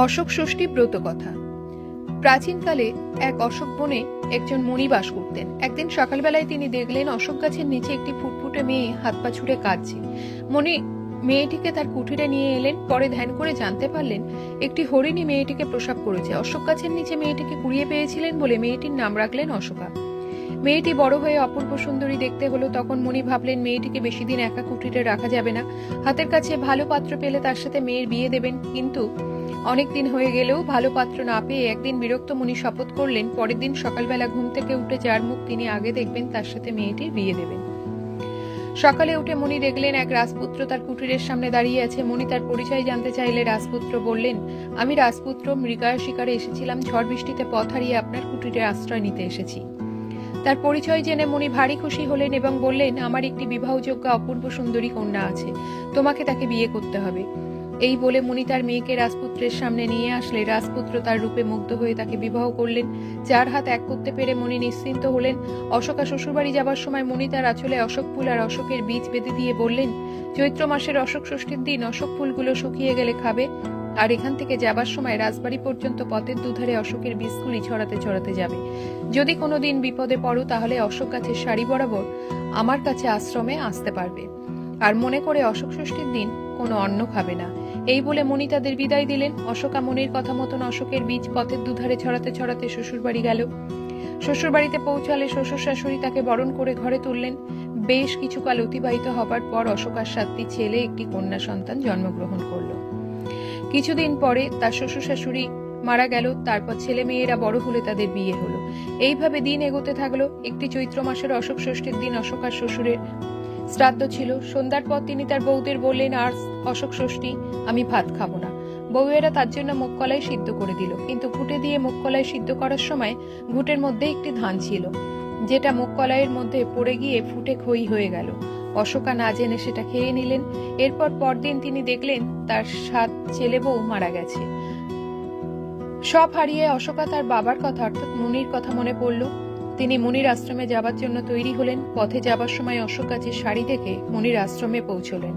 অশোক ষষ্ঠী ব্রত কথা। প্রাচীনকালে এক অশোক বনে একজন মণি বাস করতেন। একদিন সকালবেলায় তিনি দেখলেন অশোক গাছের নিচে একটি ফুটফুটে মেয়ে হাত পা ছুড়ে কাঁদছে। মণি মেয়েটিকে তার কুঠিরে নিয়ে এলেন। পরে ধ্যান করে জানতে পারলেন একটি হরিণী মেয়েটিকে প্রসব করেছে। অশোক গাছের নিচে মেয়েটিকে কুড়িয়ে পেয়েছিলেন বলে মেয়েটির নাম রাখলেন অশোকা। মেয়েটি বড় হয়ে অপূর্ব সুন্দরী দেখতে হলো। তখন মণি ভাবলেন মেয়েটিকে বেশি দিন একা কুঠিরে রাখা যাবে না, হাতের কাছে ভালো পাত্র পেলে তার সাথে মেয়ের বিয়ে দেবেন। কিন্তু অনেক দিন হয়ে গেলেও ভালো পাত্র না পেয়ে একদিন বিরক্ত মণি শপথ করলেন পরের দিন সকালবেলা ঘুম থেকে উঠে যার মুখ তিনি আগে দেখবেন তার সাথে মেয়েটির বিয়ে দেবেন। সকালে উঠে মণি দেখলেন এক রাজপুত্র তার কুটিরের সামনে দাঁড়িয়ে আছে। মণি তার পরিচয় জানতে চাইলে রাজপুত্র বললেন, আমি রাজপুত্র মৃগয়া শিকারে এসেছিলাম, ঝড় বৃষ্টিতে পথ হারিয়ে আপনার কুটিরে আশ্রয় নিতে এসেছি। তার পরিচয় জেনে মণি ভারী খুশি হলেন এবং বললেন, আমার একটি বিবাহযোগ্য অপূর্ব সুন্দরী কন্যা আছে, তোমাকে তাকে বিয়ে করতে হবে। এই বলে মণি তার মেয়েকে রাজপুত্রের সামনে নিয়ে আসলে রাজপুত্র তার রূপে মুগ্ধ হয়ে তাকে বিবাহ করলেন। চার হাত এক করতে পেরে মণি নিশ্চিন্ত হলেন। অশোকা শ্বশুরবাড়ি যাবার সময় মণি তার আঁচলে অশোক ফুল আর অশোকের বীজ বেঁধে দিয়ে বললেন, চৈত্র মাসের অশোক ষষ্ঠীর দিন অশোক ফুলগুলো শুকিয়ে গেলে খাবে, আর এখান থেকে যাবার সময় রাজবাড়ি পর্যন্ত পথের দুধারে অশোকের বীজগুলি ছড়াতে ছড়াতে যাবে। যদি কোনোদিন বিপদে পড়ো তাহলে অশোক গাছের সারি বরাবর আমার কাছে আশ্রমে আসতে পারবে, আর মনে করে অশোক ষষ্ঠীর দিন কোনো অন্ন খাবে না। এই বলে মণি তাদের বিদায় দিলেন। অশোকা মণির কথা মতন অশোকের বীজ পথের দুধারে ছড়াতে ছড়াতে শ্বশুরবাড়ি গেল। শ্বশুরবাড়িতে পৌঁছালে শ্বশুর শাশুড়ি তাকে বরণ করে ঘরে তুললেন। বেশ কিছুকাল অতিবাহিত হবার পর অশোকার 7টি ছেলে একটি কন্যা সন্তান জন্মগ্রহণ করল। কিছুদিন পরে তার শ্বশুর শাশুড়ি মারা গেল। তারপর ছেলে মেয়েরা বড় হলে তাদের বিয়ে হলো। এইভাবে দিন এগোতে থাকলো। একটি চৈত্র মাসের অশোক ষষ্ঠীর দিন অশোকার শ্বশুরের শ্রাদ্ধ ছিল। সন্ধ্যার পর তিনি তার বউদের বললেন, আর অশোক ষষ্ঠী আমি ভাত খাবো না। বউয়েরা তার জন্য মুগ কলাই সিদ্ধ করে দিল। কিন্তু ঘুটে দিয়ে মুগ কলাই সিদ্ধ করার সময় ঘুটের মধ্যে একটি ধান ছিল, যেটা মুগ কলাইয়ের মধ্যে পড়ে গিয়ে ফুটে খই হয়ে গেল। অশোকা না জেনে সেটা খেয়ে নিলেন। এরপর পরদিন তিনি দেখলেন তার 7 ছেলে বউ মারা গেছে। সব হারিয়ে অশোকা তার বাবার কথা অর্থাৎ মুনির কথা মনে পড়ল। তিনি মুনির আশ্রমে যাবার জন্য তৈরি হলেন। পথে যাবার সময় অশোক গাছের সারি দেখে মুনির আশ্রমে পৌঁছলেন।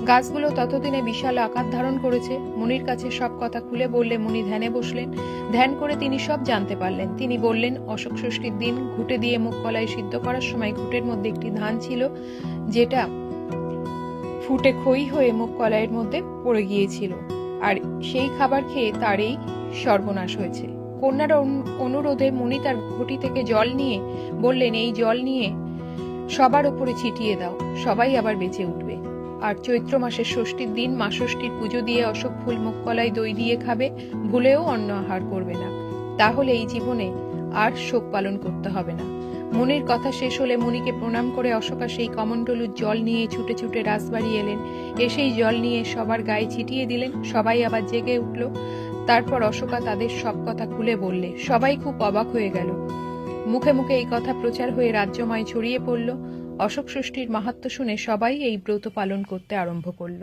গাছগুলো ততদিনে বিশাল আকার ধারণ করেছে। মুনির কাছে সব কথা খুলে বললে মুনি ধ্যানে বসলেন। ধ্যান করে তিনি সব জানতে পারলেন। তিনি বললেন, অশোক ষষ্ঠীর দিন ঘুটে দিয়ে মুগ কলাই সিদ্ধ করার সময় ঘুটের মধ্যে একটি ধান ছিল, যেটা ফুটে খই হয়ে মুগ কলাইয়ের মধ্যে পড়ে গিয়েছিল, আর সেই খাবার খেয়ে তার এই সর্বনাশ হয়েছে। কন্যার অনুরোধে মুনি তার ঘটি থেকে জল নিয়ে বললেন, এই জল নিয়ে সবার উপরে ছিটিয়ে দাও, সবাই আবার বেঁচে উঠবে। আর চৈত্র মাসের ষষ্ঠীর দিন মা ষষ্ঠীর পুজো দিয়ে অশোক ফুল মুগ কলাই দই দিয়ে খাবে, ভুলেও অন্ন আহার করবে না। তাহলে এই জীবনে আর শোক পালন করতে হবে না। মুনির কথা শেষ হলে মুনিকে প্রণাম করে অশোকা সেই কমণ্ডলুর জল নিয়ে ছুটে ছুটে রাজবাড়ি এলেন। এসেই জল নিয়ে সবার গায়ে ছিটিয়ে দিলেন। সবাই আবার জেগে উঠল। তারপর অশোকা তাদের সব কথা খুলে বললে সবাই খুব অবাক হয়ে গেল। মুখে মুখে এই কথা প্রচার হয়ে রাজ্যময় ছড়িয়ে পড়ল। অশোক ষষ্ঠীর মাহাত্ম্য শুনে সবাই এই ব্রত পালন করতে আরম্ভ করল।